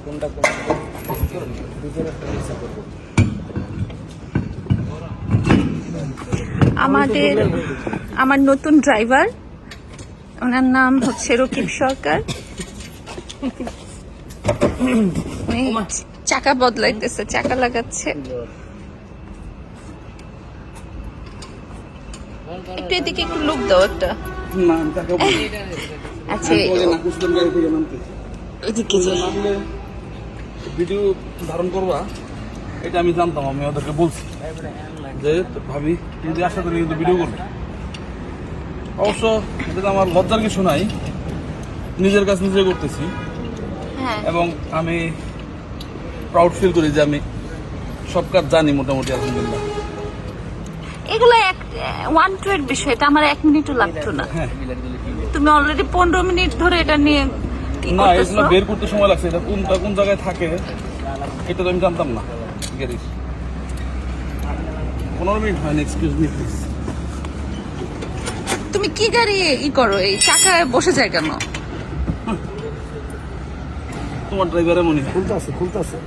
কোনটা আমার নতুন ড্রাইভার, ওনার নাম হচ্ছে রকিব সরকার। চাকা বদলাইতেছে, চাকা লাগাচ্ছে। একটু এদিকে একটু লুক দাও একটা। আচ্ছা এদিকে ভিডিও ধারণ করবা এটা আমি জানতাম, আমি ওদেরকে বলছি যে ভাবি যদি আশা করি কিন্তু ভিডিও করবে। অবশ্য এটা আমার লজ্জার কিছু নাই, নিজের কাজ নিজে করতেছি এবং আমি প্রাউড ফিল করি যে আমি সব কাজ জানি মোটামুটি, আলহামদুলিল্লাহ। এগুলো ওয়ান টু এর বিষয়, এটা আমার 1 মিনিটও লাগতো না। তুমি অলরেডি 15 মিনিট ধরে এটা নিয়ে না, এগুলো বের করতে সময় লাগছে। এটা কোনটা কোন জায়গায় থাকে এটা তো আমি জানতাম না। গ্যারেজ 15 মিনিট হয়নি, এক্সকিউজ মি প্লিজ। তুমি কি গাড়ি করো, এই চাকায় বসে যায় কেন? তোমার ড্রাইভারের মনে হয় খুলতে আছে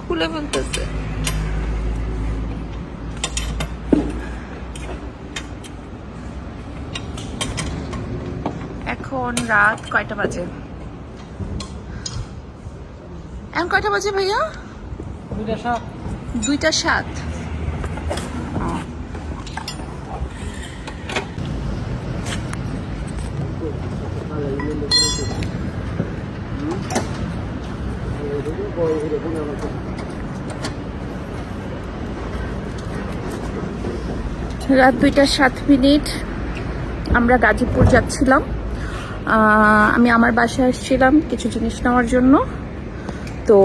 খুলে ফেলতেছে। এখন রাত কয়টা বাজে? এখন কয়টা বাজে ভাইয়া? 2:07। রাত 2:07। আমরা গাজীপুর যাচ্ছিলাম। আমি আমার বাসায় আসছিলাম কিছু জিনিস নেওয়ার জন্য। তো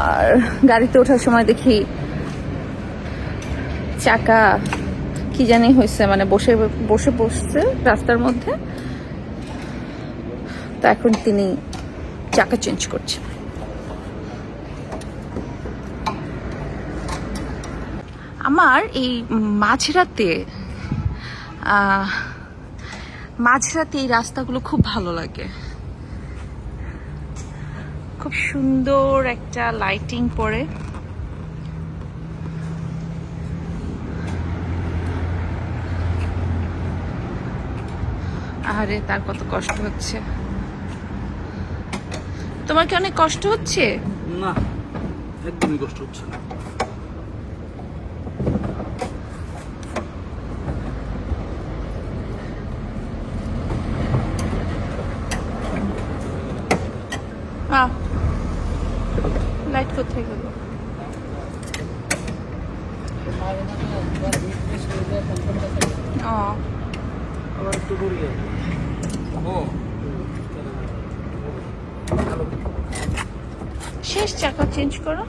আর গাড়িতে ওঠার সময় দেখি চাকা কি জানি হয়েছে, মানে বসছে রাস্তার মধ্যে। তো এখন তিনি চাকা চেঞ্জ করছেন। আমার এই মাঝরাতে এই রাস্তাগুলো খুব ভালো লাগে। খুব সুন্দর একটা লাইটিং পড়ে। আরে তার কত কষ্ট হচ্ছে। তোমার কি অনেক কষ্ট হচ্ছে? না, একদমই কষ্ট হচ্ছে না। লাইট কোথায় গেল? শেষ, চাকা চেঞ্জ করো।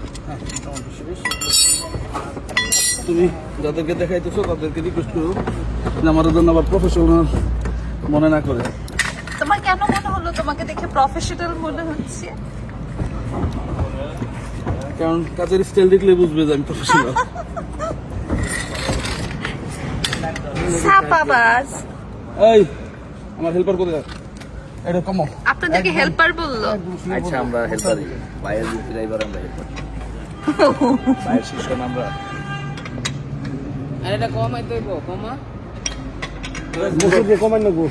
তুমি যাদেরকে দেখাইতেছো তাদেরকে রিকোয়েস্ট করো আমার জন্য আবার প্রফেশনাল মনে না করে। তোমার কেন মনে হলো তোমাকে দেখে প্রফেশনাল মনে হচ্ছে? কারণ কাজের স্টাইল দেখলে বুঝবে যে আমি প্রফেশনাল। সাপাবাজ। এই আমার হেল্পার কোথায়? এটা কমো। আপনাদেরকে হেল্পার বললো? আচ্ছা, আমরা হেল্পার, বাইরের ড্রাইভার, আমরা হেল্পার, বাইরের সিস্টেম আমরা। আর এটা কমাই তো কমা কমাই না গো।